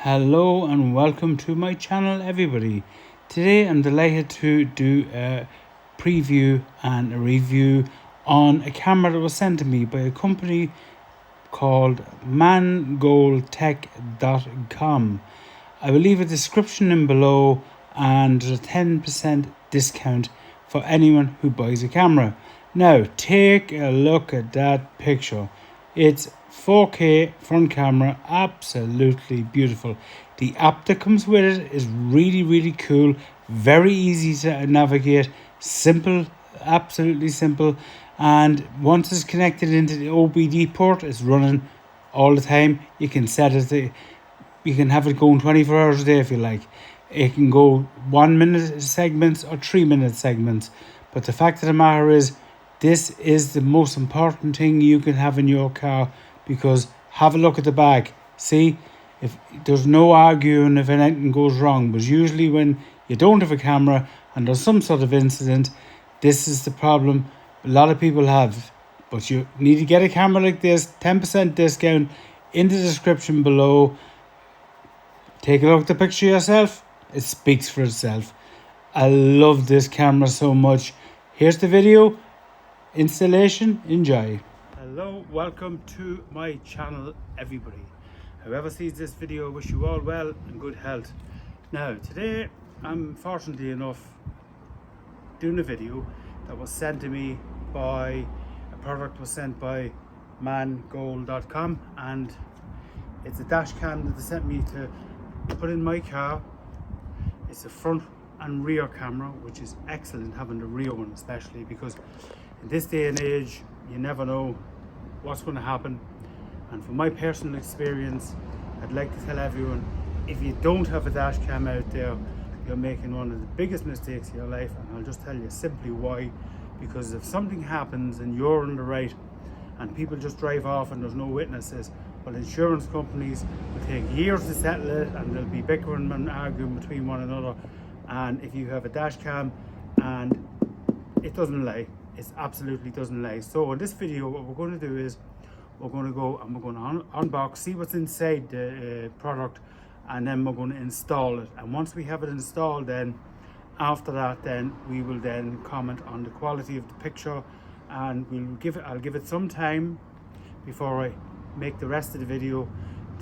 Hello and welcome to my channel, everybody. Today I'm delighted to do a preview and a review on a camera that was sent to me by a company called Mangoaltech.com. I will leave a description in below, and there's a 10% discount for anyone who buys a camera. Now take a look at that picture. It's 4K front camera, absolutely beautiful. The app that comes with it is really cool, very easy to navigate, simple, absolutely simple. And once it's connected into the OBD port, it's running all the time. You can set it to, you can have it going 24 hours a day if you like. It can go 1 minute segments or 3 minute segments. But the fact of the matter is, this is the most important thing you can have in your car, because have a look at the back. See, if there's no arguing if anything goes wrong, but usually when you don't have a camera and there's some sort of incident, this is the problem a lot of people have. But you need to get a camera like this, 10% discount in the description below. Take a look at the picture yourself. It speaks for itself. I love this camera so much. Here's the video. Installation, enjoy. Hello, welcome to my channel, everybody. Whoever sees this video, wish you all well and good health. Now today I'm fortunately enough doing a video that was sent to me by a product was sent by Mangoal.com, and it's a dash cam that they sent me to put in my car. It's a front and rear camera, which is excellent, having the rear one especially, because in this day and age you never know what's going to happen. And from my personal experience, I'd like to tell everyone, if you don't have a dash cam out there, you're making one of the biggest mistakes of your life. And I'll just tell you simply why. Because if something happens and you're on the right and people just drive off and there's no witnesses, well, insurance companies will take years to settle it, and they'll be bickering and arguing between one another. And if you have a dash cam and it doesn't lie, it absolutely doesn't lie. So in this video, what we're going to do is we're going to go and we're going to unbox, see what's inside the product, and then we're going to install it. And once we have it installed, then after that, then we will then comment on the quality of the picture, and I'll give it some time before I make the rest of the video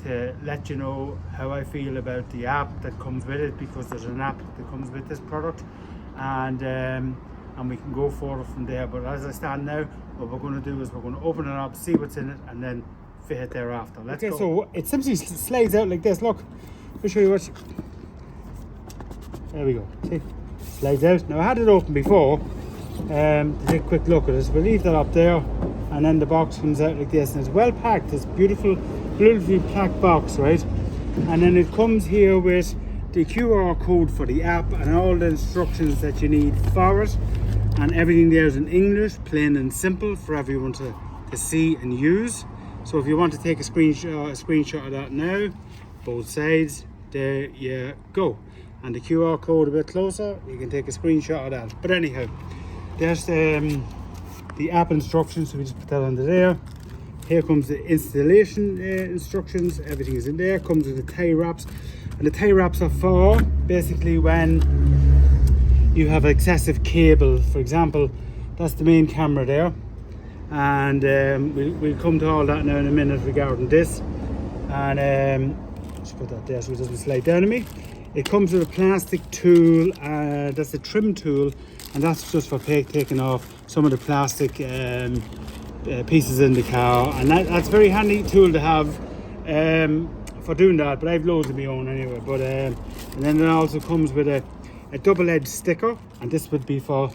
to let you know how I feel about the app that comes with it, because there's an app that comes with this product, and we can go forward from there. But as I stand now, what we're going to do is we're going to open it up, see what's in it, and then fit it thereafter. Let's go. So it simply slides out like this. Look, let me show you what. There we go. See, slides out. Now I had it open before to take a quick look at it. So we'll leave that up there, and then the box comes out like this, and it's well packed. It's beautifully packed box, right? And then it comes here with the QR code for the app and all the instructions that you need for it, and everything there is in English, plain and simple, for everyone to see and use. So if you want to take a screenshot of that now, both sides, there you go. And the QR code a bit closer, you can take a screenshot of that. But anyhow, there's the app instructions, so we just put that under there. Here comes the installation instructions. Everything is in there. Comes with the tie wraps, and the tie wraps are for basically when you have excessive cable. For example, that's the main camera there, and we'll come to all that now in a minute regarding this. And just put that there so it doesn't slide down on me. It comes with a plastic tool, that's a trim tool, and that's just for taking off some of the plastic pieces in the car, and that's a very handy tool to have for doing that. But I've loads of my own anyway. But and then it also comes with a double-edged sticker, and this would be for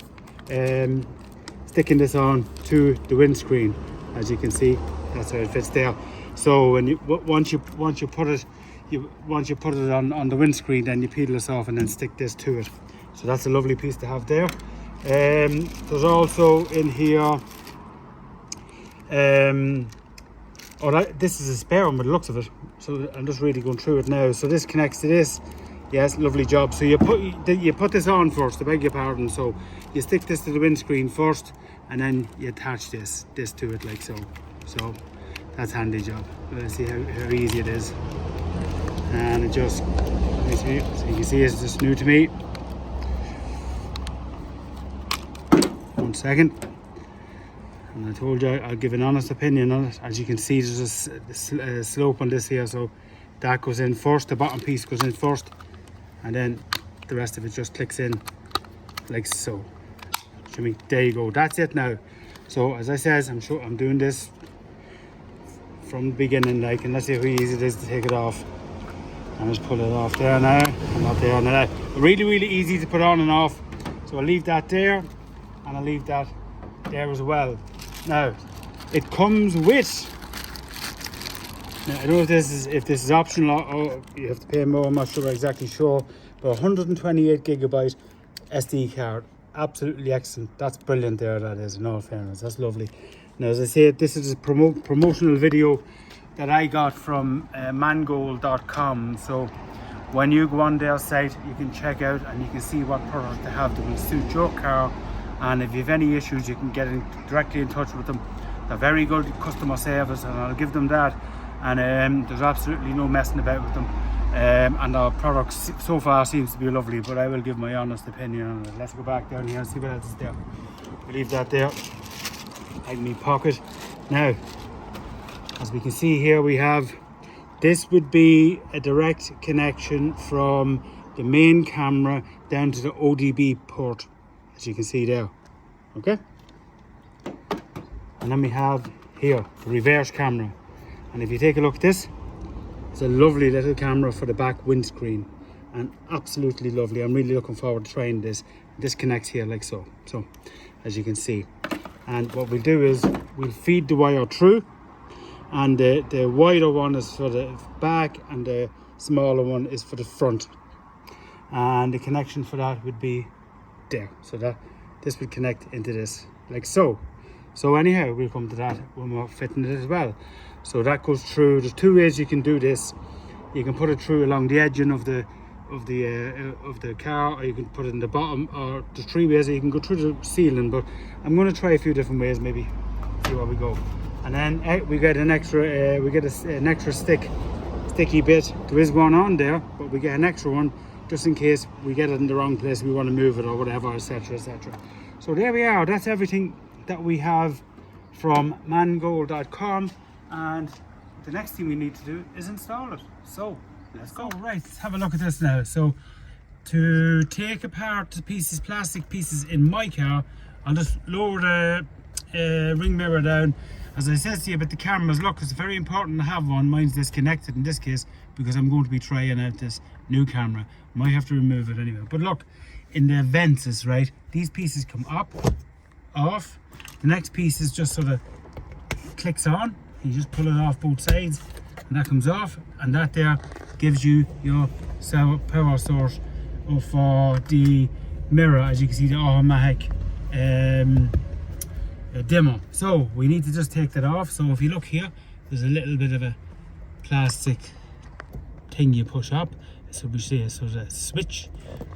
sticking this on to the windscreen. As you can see, that's how it fits there. So when you once you put it on the windscreen, then you peel this off and then stick this to it. So that's a lovely piece to have there. There's also in here this is a spare one with the looks of it, so I'm just really going through it now. So this connects to this. Yes, lovely job. So you put this on first, I beg your pardon. So you stick this to the windscreen first, and then you attach this to it like so. So that's handy job. Let's see how easy it is. and it just, let me see, so you can see it's just new to me. 1 second. And I told you I'll give an honest opinion on it. As you can see, there's a slope on this here, so that goes in first, the bottom piece goes in first, and then the rest of it just clicks in like so. There you go, that's it now. So as I said, I'm doing this from the beginning, like, and let's see how easy it is to take it off. I'm just pull it off there now, and not there now. Really easy to put on and off. So I'll leave that there, and I'll leave that there as well. Now, it comes with, now I don't know if this is optional or you have to pay more, I'm not exactly sure, but 128 gigabyte SD card. Absolutely excellent. That's brilliant there, that is, in all fairness. That's lovely. Now, as I said, this is a promotional video that I got from Mangoaltech. So when you go on their site, you can check out and you can see what product they have that will suit your car. And if you have any issues, you can get directly in touch with them. They're very good customer service, and I'll give them that. And there's absolutely no messing about with them. And our product so far seems to be lovely, but I will give my honest opinion on it. Let's go back down here and see what else is there. We'll leave that there in my pocket. Now, as we can see here, we have, this would be a direct connection from the main camera down to the ODB port, as you can see there. Okay, and then we have here the reverse camera, and if you take a look at this, it's a lovely little camera for the back windscreen, and absolutely lovely. I'm really looking forward to trying this. This connects here like so, as you can see. And what we'll do is we'll feed the wire through, and the wider one is for the back and the smaller one is for the front, and the connection for that would be there, so that this would connect into this like so. So anyhow, we'll come to that when we're fitting it as well. So that goes through. There's two ways you can do this. You can put it through along the edging of the car, or you can put it in the bottom, or there's three ways that you can go through the ceiling, but I'm going to try a few different ways, maybe see where we go. And then we get an extra an extra sticky bit. There is one on there, but we get an extra one just in case we get it in the wrong place, we want to move it or whatever, etc, etc. So there we are. That's everything that we have from Mangoaltech, and the next thing we need to do is install it. So let's go. Right, let's have a look at this now. So to take apart the pieces, plastic pieces in my car, I'll just lower the ring mirror down. As I said to you about the cameras, look, it's very important to have one. Mine's disconnected in this case because I'm going to be trying out this new camera. Might have to remove it anyway. But look, in the vents, right, these pieces come up, off. The next piece is just sort of clicks on. You just pull it off both sides, and that comes off, and that there gives you your power source for the mirror. As you can see, the automatic dimmer. So we need to just take that off. So if you look here, there's a little bit of a plastic thing you push up. So we see a sort of switch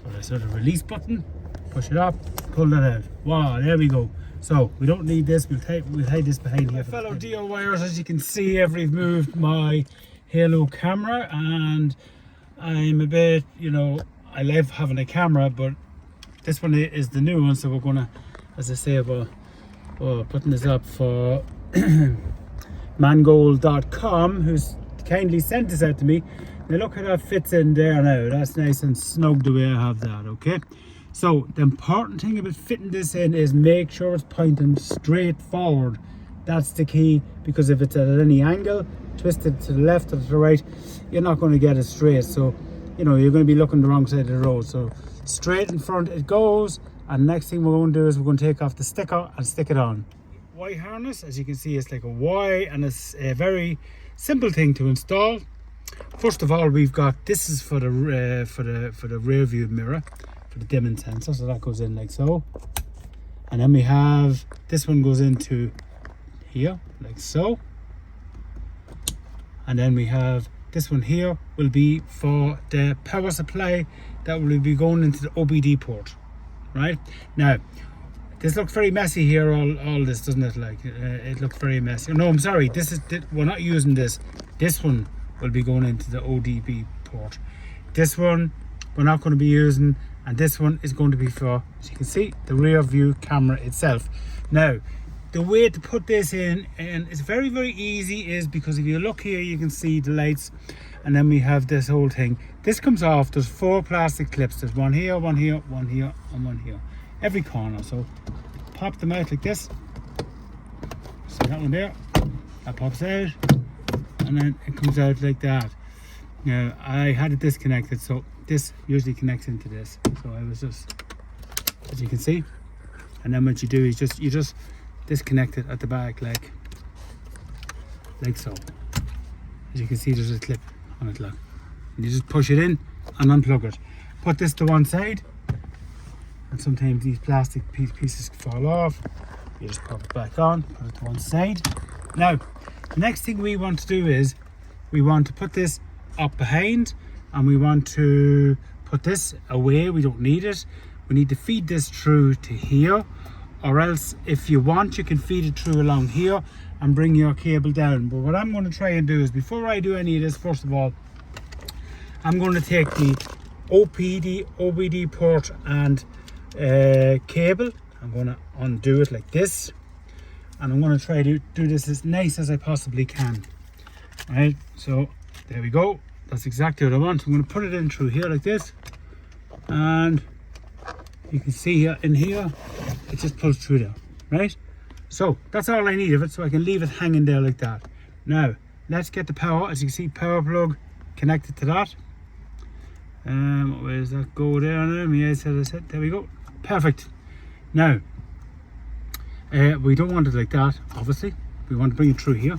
or a sort of release button. Push it up, pull that out. Wow, there we go. So we don't need this. We'll hide this behind here. Fellow DIYers, as you can see, I've moved my Halo camera, and I'm a bit, I love having a camera, but this one is the new one. So we're gonna, as I say, we're putting this up for Mangoaltech, who's kindly sent this out to me. Now look how that fits in there now. That's nice and snug the way I have that, okay? So the important thing about fitting this in is make sure it's pointing straight forward. That's the key, because if it's at any angle, twisted to the left or to the right, you're not going to get it straight. So, you're going to be looking the wrong side of the road. So straight in front it goes, and next thing we're going to do is we're going to take off the sticker and stick it on. Y harness, as you can see, it's like a Y, and it's a very simple thing to install. First of all, we've got, this is for the rear view mirror, for the dimming sensor, so that goes in like so. And then we have, this one goes into here like so. And then we have this one here will be for the power supply that will be going into the OBD port. Right now, this looks very messy here, all this, doesn't it? Like it looks very messy. No, I'm sorry, we're not using this. This one will be going into the ODB port. This one we're not going to be using, and this one is going to be for, as you can see, the rear view camera itself. Now, the way to put this in, and it's very, very easy, is because if you look here, you can see the lights, and then we have this whole thing. This comes off. There's 4 plastic clips. There's one here, one here, one here, and one here. Every corner. So pop them out like this. See that one there? That pops out, and then it comes out like that. Now, I had it disconnected, so this usually connects into this. So I was just, as you can see, and then what you do is you just disconnect it at the back like so. As you can see, there's a clip on it, look. And you just push it in and unplug it. Put this to one side, and sometimes these plastic pieces fall off. You just pop it back on, put it to one side. Now, the next thing we want to do is we want to put this up behind, and we want to put this away. We don't need it. We need to feed this through to here, or else if you want, you can feed it through along here and bring your cable down. But what I'm going to try and do is, before I do any of this, first of all, I'm going to take the OBD port and cable. I'm going to undo it like this, and I'm going to try to do this as nice as I possibly can. Right, so there we go. That's exactly what I want. I'm going to put it in through here like this, and you can see here in here it just pulls through there. Right, so that's all I need of it, so I can leave it hanging there like that. Now let's get the power. As you can see, power plug connected to that. Where does that go there now? Yes, as I said, there we go. Perfect. Now we don't want it like that, obviously. We want to bring it through here.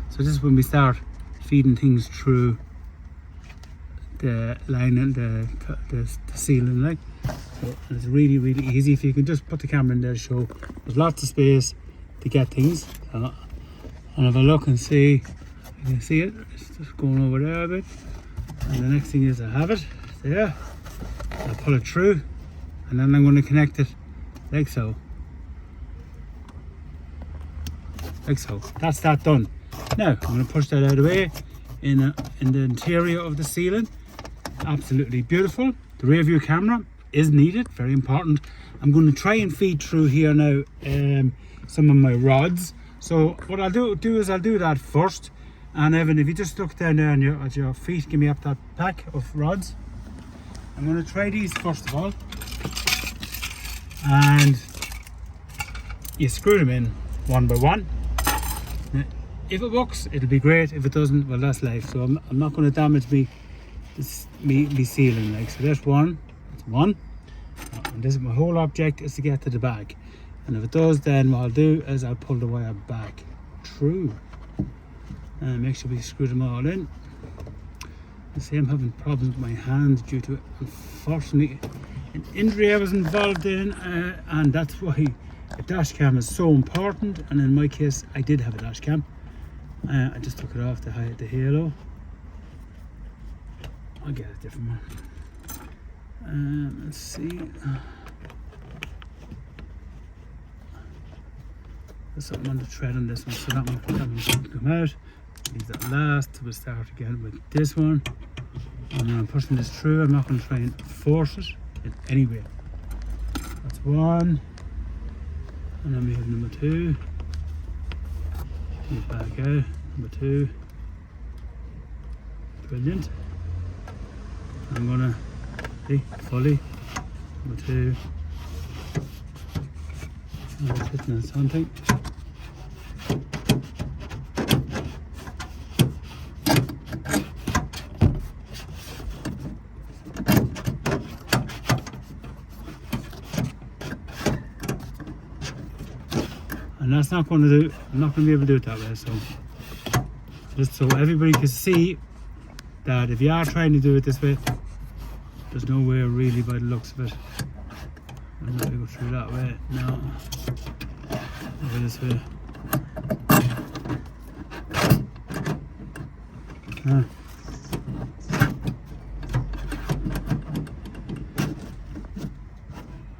So this is when we start feeding things through the line and the ceiling, like. So it's really, really easy. If you can just put the camera in there to show, there's lots of space to get things. And if I look and see, you can see it. It's just going over there a bit. And the next thing is I have it there. I'll pull it through, and then I'm going to connect it like so. Like so. That's that done. Now I'm going to push that out of the way in the interior of the ceiling. Absolutely beautiful. The rear view camera is needed, very important. I'm going to try and feed through here now some of my rods. So what I'll do is I'll do that first. And Evan, if you just look down there at your feet, give me up that pack of rods. I'm going to try these first of all, and you screw them in one by one. Now, if it works, it'll be great. If it doesn't, well, that's life. So I'm not going to damage me ceiling. Like, so there's one. That's one. And this is my whole object, is to get to the back. And if it does, then what I'll do is I'll pull the wire back through. And make sure we screw them all in. You see, I'm having problems with my hand due to, unfortunately, an injury I was involved in, and that's why a dash cam is so important. And in my case, I did have a dash cam. I just took it off to hide the halo. I'll get a different one. Let's see. There's something on the thread on this one, so that one should come out. Leave that last. We'll start again with this one. And when I'm pushing this through, I'm not going to try and force it in any way. That's one. And then we have number two. Move back out. Number two. Brilliant. I'm going to see fully. Number two. And it's hitting on something. And that's not going to do, I'm not going to be able to do it that way. So just so everybody can see that if you are trying to do it this way, there's no way really by the looks of it. I'm not going to go through that way. No. Over this way.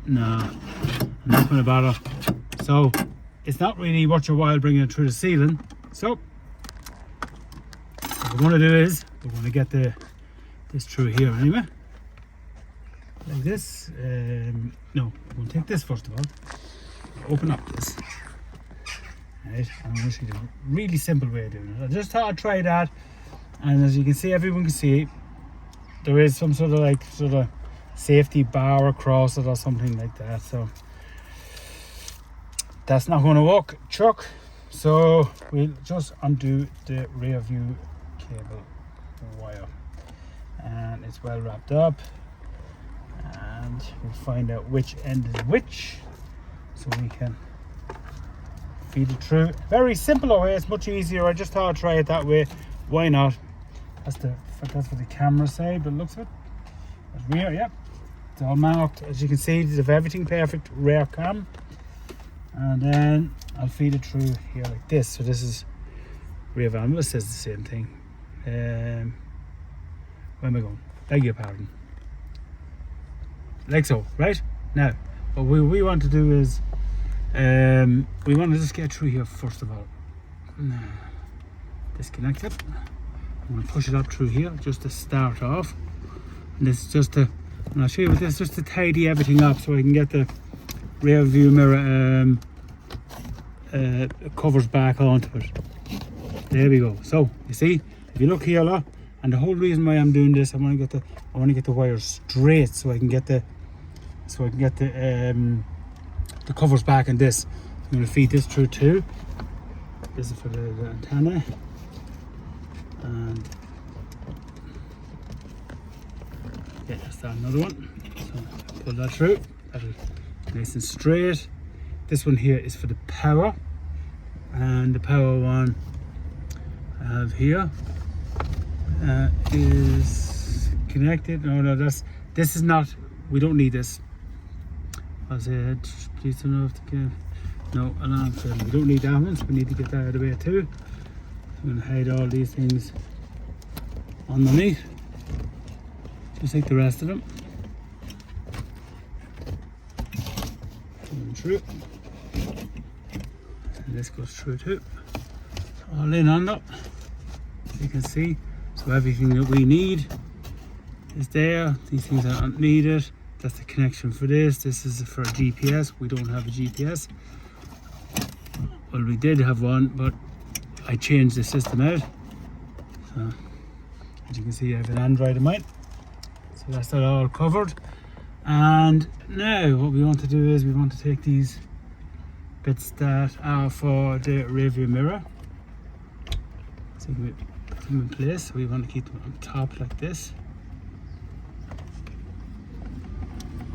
No, I'm not going to bother. So it's not really worth your while bringing it through the ceiling. So what we're going to do is we're going to get the this through here anyway, like this. No, we'll take this first of all. Open up this. Right, and I'm going to show you a really simple way of doing it. I just thought I'd try that, and as you can see, everyone can see, there is some sort of safety bar across it or something like that. So that's not going to work, Chuck. So we'll just undo the rear view cable wire, and it's well wrapped up, and we'll find out which end is which, so we can feed it through. Very simple way, it's much easier. I just thought I'd try it that way. Why not? That's what the camera side, but looks of it. That's rear, yep. It's all marked. As you can see, they have everything perfect rear cam. And then I'll feed it through here like this. So this is rear van. It says the same thing. Where am I going? Beg your pardon. Like so, right? Now, what we want to do is we want to just get through here first of all. Disconnect it. I'm going to push it up through here just to start off. And this is just to, and I'll show you with this, just to tidy everything up so I can get the rear view mirror covers back onto it. There we go. So you see, if you look here, look, and the whole reason why I'm doing this, I want to get the wires straight so I can get the covers back in this. I'm going to feed this through too. This is for the antenna, and yeah, that's another one. So pull that through. That'll nice and straight. This one here is for the power, and the power one I have here is connected. No, this is not. We don't need this. I said, please turn off the camera. No, alarm failure. We don't need that one, so we need to get that out of the way too. I'm going to hide all these things underneath, just like the rest of them. Through, and this goes through too, all in on up, you can see. So everything that we need is there. These things are not needed. That's the connection for this. This is for a GPS. We don't have a GPS. Well, we did have one, but I changed the system out. So as you can see, I have an Android in mine, so that's that all covered. And now what we want to do is we want to take these bits that are for the rear view mirror, so we put them in place. So we want to keep them on top like this,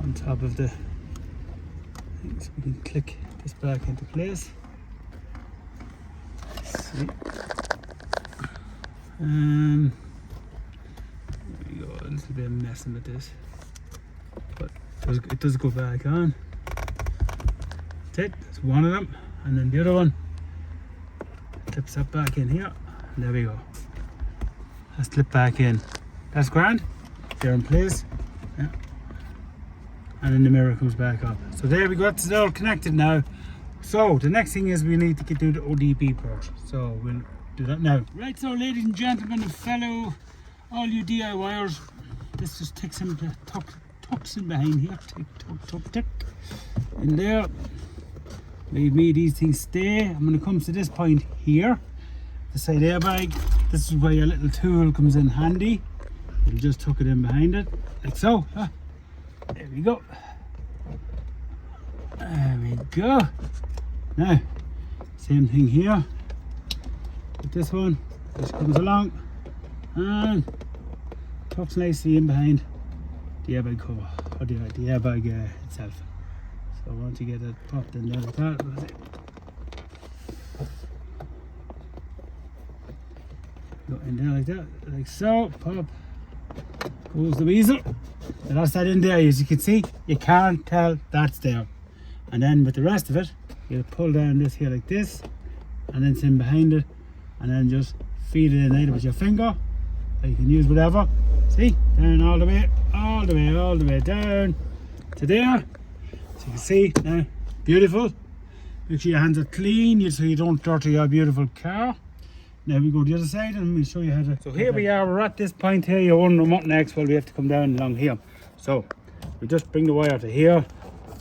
on top of the thing, so we can click this back into place. Let's see. There we go, a little bit of messing with this, but it does go back on. That's it, that's one of them, and then the other one clips that back in here, and there we go. That's clipped back in. That's grand. They're in place. Yeah. And then the mirror comes back up. So there we go, it's all connected now. So the next thing is we need to do the ODB port. So we'll do that now. Right, so ladies and gentlemen and fellow, all you DIYers, this just tucks in behind here. Tick, in there. Leave me, these things stay. I'm going to come to this point here, the side airbag. This is where your little tool comes in handy. You'll just tuck it in behind it, like so. There we go. There we go. Now, same thing here with this one. This comes along and tucks nicely in behind the airbag cover, or the airbag itself. So once you get it popped in there like that, that's it. Go in there like that, like so, pop, goes the weasel. And that's that in there, as you can see, you can't tell that's there. And then with the rest of it, you pull down this here like this, and then it's in behind it, and then just feed it in either with your finger, or you can use whatever. See, down all the way down to there. So you can see now, beautiful. Make sure your hands are clean so you don't dirty your beautiful car. Now we go to the other side and we'll show you how to... So here we are, we're at this point here. You're wondering what next? Well, we have to come down along here. So we just bring the wire to here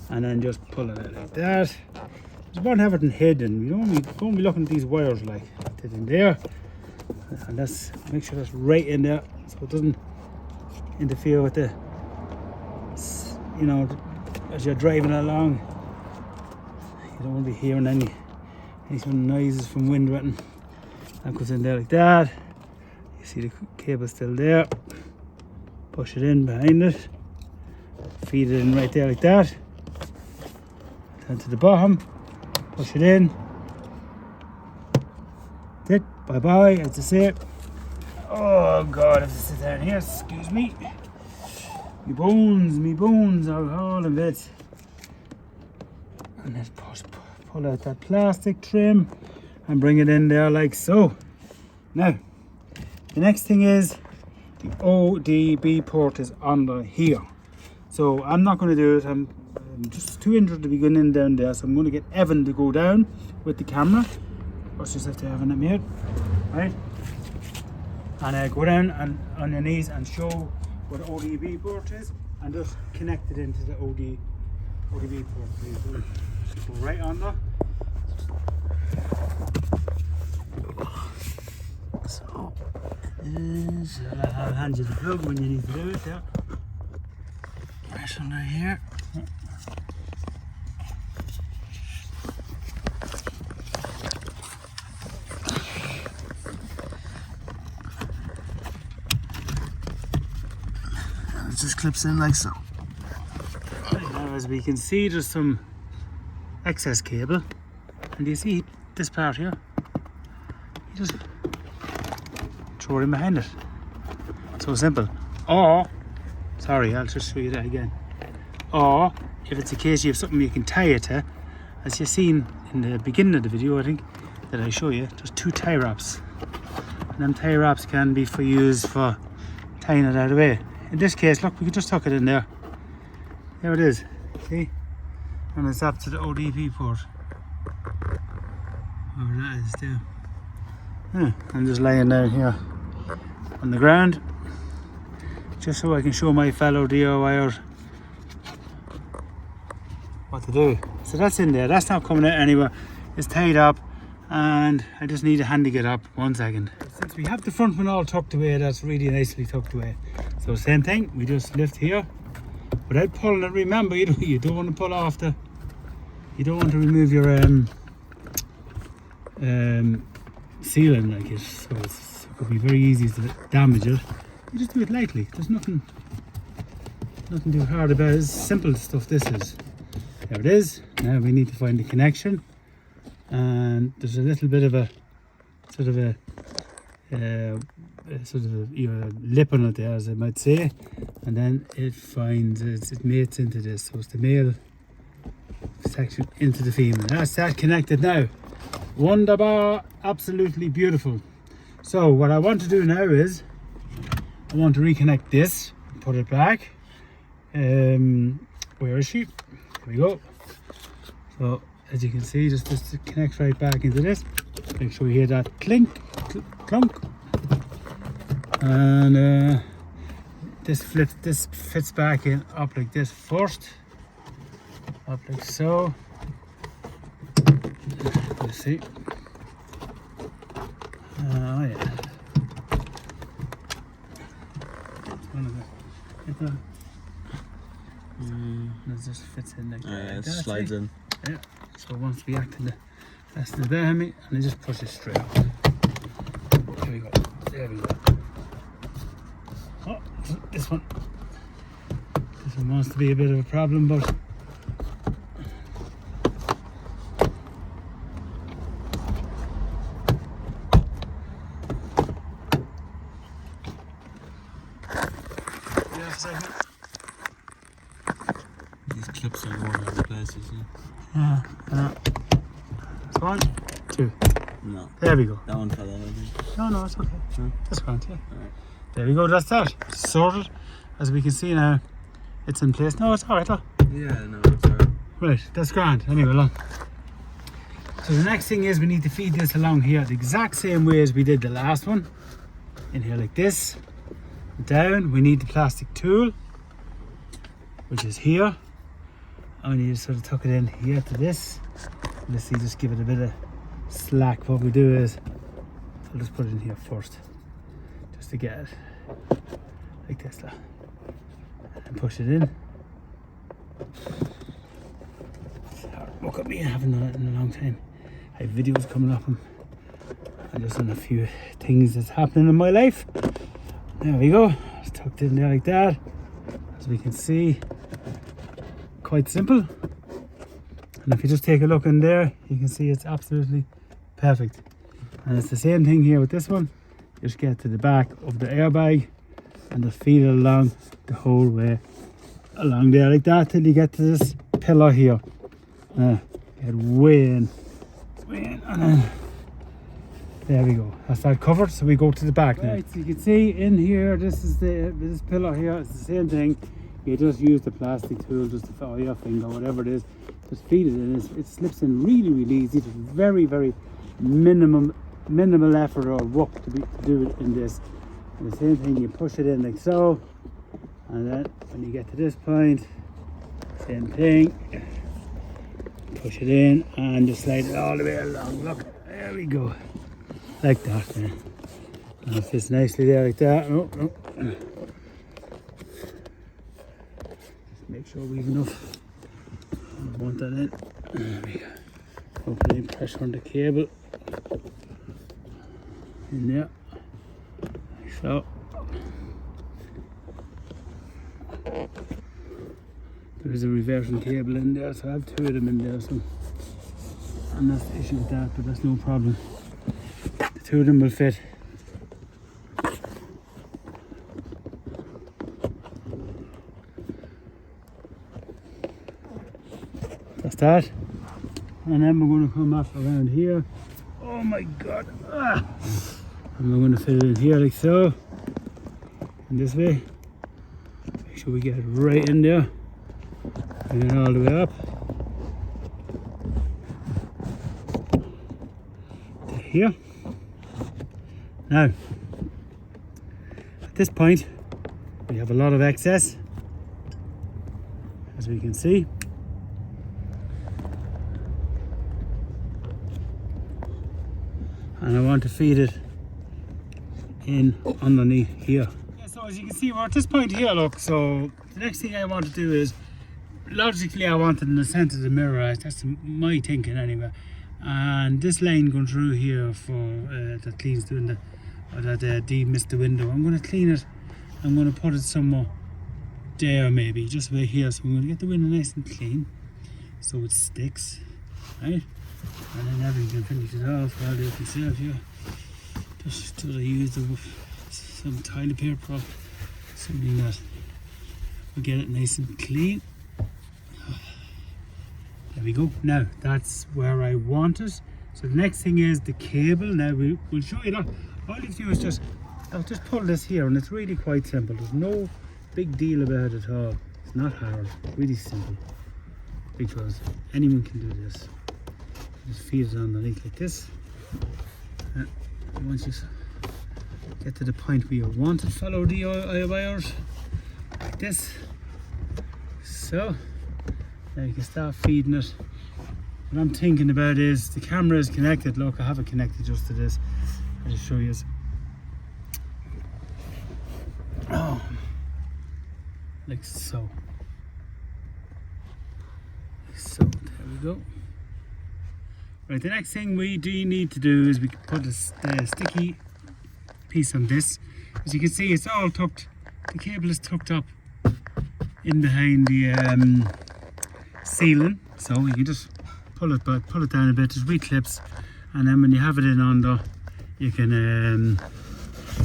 and then just pull it out like that. It's about everything hidden. We don't be looking at these wires like that in there. And that's, make sure that's right in there so it doesn't interfere with the, you know, as you're driving along. You don't want to be hearing any sort of noises from wind wetting. That goes in there like that. You see the cable still there. Push it in behind it. Feed it in right there like that. Down to the bottom. Push it in. That's it. Bye bye. That's the same. Oh God, if this is down here, excuse me. Me bones are all of it. And let's pull out that plastic trim and bring it in there like so. Now, the next thing is the ODB port is under here. So I'm not going to do it. I'm just too injured to be going in down there. So I'm going to get Evan to go down with the camera. Let's just have to Evan at me, right? And go down and on your knees and show what the ODB port is, and just connect it into the ODB port, please. Go right under. So, I'll hand you the plug when you need to do it there. Right under here. And it just clips in like so. Now, as we can see, there's some excess cable, and you see this part here, you just throw it in behind it. So simple. Or, sorry, I'll just show you that again. Or, if it's a case you have something you can tie it to, as you've seen in the beginning of the video, I think, that I show you, there's 2 tie wraps. And them tie wraps can be used for tying it out of the way. In this case, look, we can just tuck it in there. There it is, see? And it's up to the ODB port. Oh, that is there. Yeah, I'm just laying down here on the ground, just so I can show my fellow DIYers what to do. So that's in there, that's not coming out anywhere. It's tied up and I just need a hand to get up. 1 second. Since we have the front one all tucked away, that's really nicely tucked away. So same thing, we just lift here without pulling it. Remember, you don't want to pull off the, you don't want to remove your sealing like it, so it could be very easy to damage it. You just do it lightly. There's nothing too hard about it. It's simple stuff this is. There it is. Now we need to find the connection, and there's a little bit of a sort of a lip on it there, as I might say, and then it mates into this. So it's the male section into the female. That's that connected now. Wunderbar, absolutely beautiful. So what I want to do now is I want to reconnect this, put it back. Where is she? There we go. So as you can see, just connect right back into this. Make sure you hear that clink, clunk, and this fits back in up like this first, up like so. You see? Oh yeah. It just fits in like that. Yeah, it slides in. Yeah. So once we act in the rest of the behind me, and I just push it straight up. There we go. There we go. Oh, this one wants to be a bit of a problem, but These clips are all over the places. yeah. It's 1, 2. No. There we go. That one fell out, I think. No, it's okay. No? That's grand, yeah. Alright. There we go, that's that. Sorted. As we can see now, it's in place. No, it's alright, look. Yeah, no, it's alright. Right, that's grand. Anyway, look. So the next thing is we need to feed this along here the exact same way as we did the last one. In here like this. Down, we need the plastic tool, which is here. And we need to sort of tuck it in here to this. Let's see, just give it a bit of slack. What we do is, I'll just put it in here first, just to get it like this, and push it in. Look at me, I haven't done it in a long time. I have videos coming up and I've just done a few things that's happening in my life. There we go, it's tucked in there like that. As we can see, quite simple. And if you just take a look in there, you can see it's absolutely perfect. And it's the same thing here with this one. You just get to the back of the airbag and just feed it along the whole way along there like that till you get to this pillar here. Get way in, and then there we go. That's that covered. So we go to the back now. Right, so you can see in here, this pillar here. It's the same thing. You just use the plastic tool just to follow your finger, whatever it is. Just feed it in. It slips in really, really easy. It's very, very minimal effort or work to do it in this. And the same thing, you push it in like so, and then when you get to this point, same thing. Push it in and just slide it all the way along. Look, there we go. Like that there. And it fits nicely there like that. No. Just make sure we have enough. I want that in. There we go. Don't put any pressure on the cable. In there. Like so. There's a reversing cable in there, so I have two of them in there, so and that's the issue with that, but that's no problem. The two of them will fit. That's that. And then we're going to come up around here. Oh my god! And we're going to fit it in here like so. And this way. Make sure we get it right in there. And then all the way up to here. Now, at this point, we have a lot of excess, as we can see. And I want to feed it in underneath here. Yeah, so as you can see, we're at this point here, look, so the next thing I want to do is, logically I want it in the centre of the mirror, that's my thinking anyway. And this line going through here for that cleans the window, or that demist the window, I'm going to clean it. I'm going to put it somewhere there maybe, just about here. So I'm going to get the window nice and clean so it sticks, right? And then everything can finish it off while you can see it here. Just till I use some toilet paper or something that will get it nice and clean. There we go. Now that's where I want it. So the next thing is the cable. Now we'll show you that. All you have to do is I'll just pull this here, and it's really quite simple. There's no big deal about it at all. It's not hard. It's really simple because anyone can do this. Just feed it underneath like this. And once you get to the point where you want it, follow the wires like this. So now you can start feeding it. What I'm thinking about is the camera is connected. Look, I have it connected just to this. I'll just show you. Oh, like so. Like so. There we go. Right, the next thing we do need to do is we can put a sticky piece on this. As you can see, it's all tucked. The cable is tucked up in behind the ceiling, so you can just pull it down a bit. There's wee clips, and then when you have it in under, you can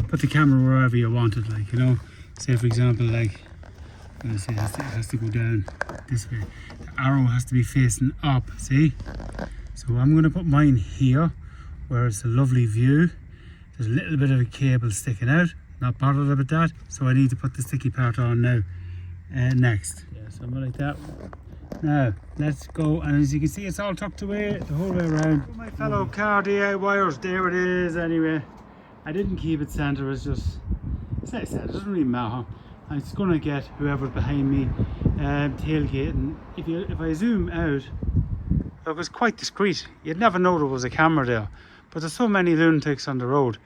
put the camera wherever you want it. Like, you know, say for example, like I'm gonna say it has to go down this way. The arrow has to be facing up. See? So I'm going to put mine here, where it's a lovely view. There's a little bit of a cable sticking out. Not bothered about that. So I need to put the sticky part on now. Next. Yeah, something like that. Now, let's go, and as you can see, it's all tucked away the whole way around. My fellow car DIYers, there it is anyway. I didn't keep it centre, it's just, as I said, it doesn't really matter. It's going to get whoever's behind me tailgating. If I zoom out, it was quite discreet. You'd never know there was a camera there. But there's so many lunatics on the road.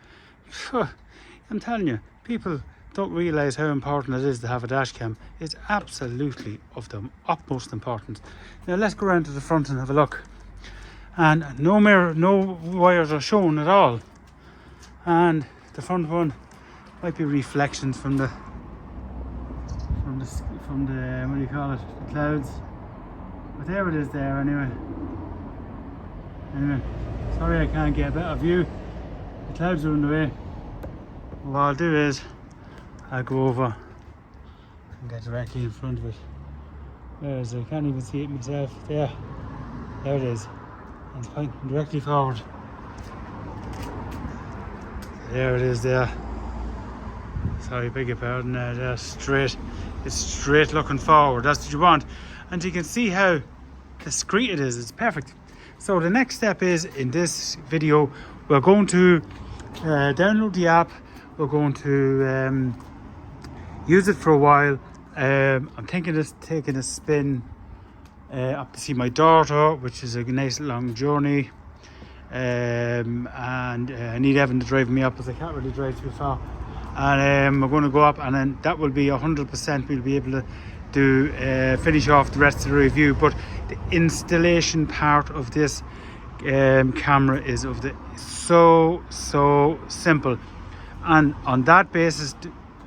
I'm telling you, people don't realise how important it is to have a dash cam. It's absolutely of the utmost importance. Now let's go around to the front and have a look. And no mirror, no wires are shown at all. And the front one might be reflections from the what do you call it, the clouds. But there it is there anyway. Sorry I can't get a better view. The clouds are in the way. What I'll do is I'll go over and get directly in front of it. Where is it? I can't even see it myself. There it is. It's pointing directly forward. There it is there. Sorry, beg your pardon. There, straight. It's straight looking forward. That's what you want. And you can see how discreet it is. It's perfect. So the next step is, in this video, we're going to download the app. We're going to use it for a while. I'm thinking of taking a spin up to see my daughter, which is a nice long journey. And I need Evan to drive me up, because I can't really drive too far. And we're going to go up, and then that will be 100%. We'll be able to do finish off the rest of the review. But the installation part of this camera is so simple, and on that basis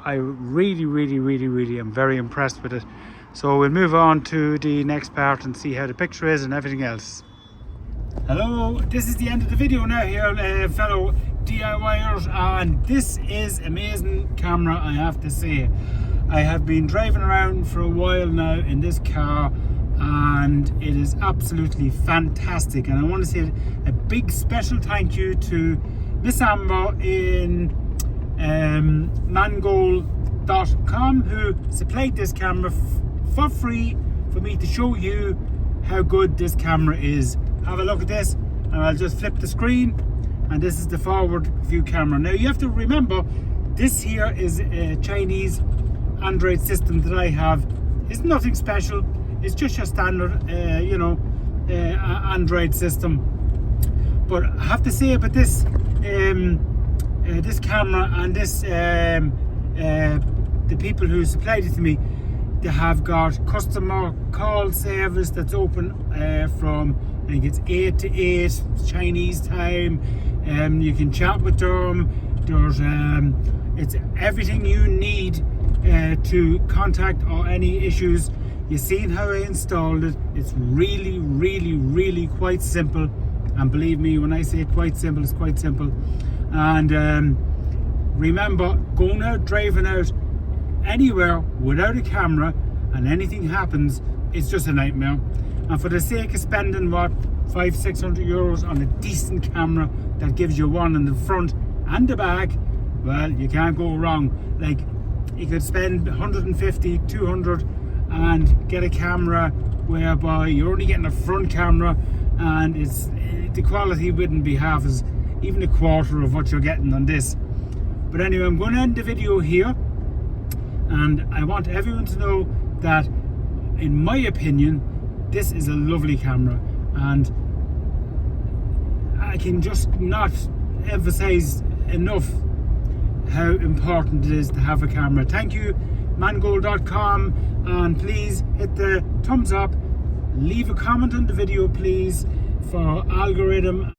I really am very impressed with it. So we'll move on to the next part and see how the picture is and everything else. Hello, this is the end of the video now here, fellow DIYers, and this is amazing camera, I have to say. I have been driving around for a while now in this car, and it is absolutely fantastic. And I want to say a big special thank you to Miss Amber in Mangoaltech, who supplied this camera for free for me to show you how good this camera is. Have a look at this, and I'll just flip the screen, and this is the forward view camera. Now you have to remember, this here is a Chinese Android system that I have. It's nothing special, it's just your standard Android system. But I have to say about this this camera and this the people who supplied it to me, they have got customer call service that's open from, I think it's 8 to 8 Chinese time. You can chat with them. There's it's everything you need to contact or any issues. You've seen how I installed it. It's really quite simple, and believe me when I say quite simple, it's quite simple. And remember, going out, driving out anywhere without a camera and anything happens, it's just a nightmare. And for the sake of spending what, 500-600 euros on a decent camera that gives you one in the front and the back, well, you can't go wrong. Like, you could spend 150, 200 and get a camera whereby you're only getting a front camera, and the quality wouldn't be half as, even a quarter of what you're getting on this. But anyway, I'm going to end the video here, and I want everyone to know that, in my opinion, this is a lovely camera, and I can just not emphasize enough how important it is to have a camera. Thank you, Mangoaltech, and please hit the thumbs up, leave a comment on the video please, for algorithm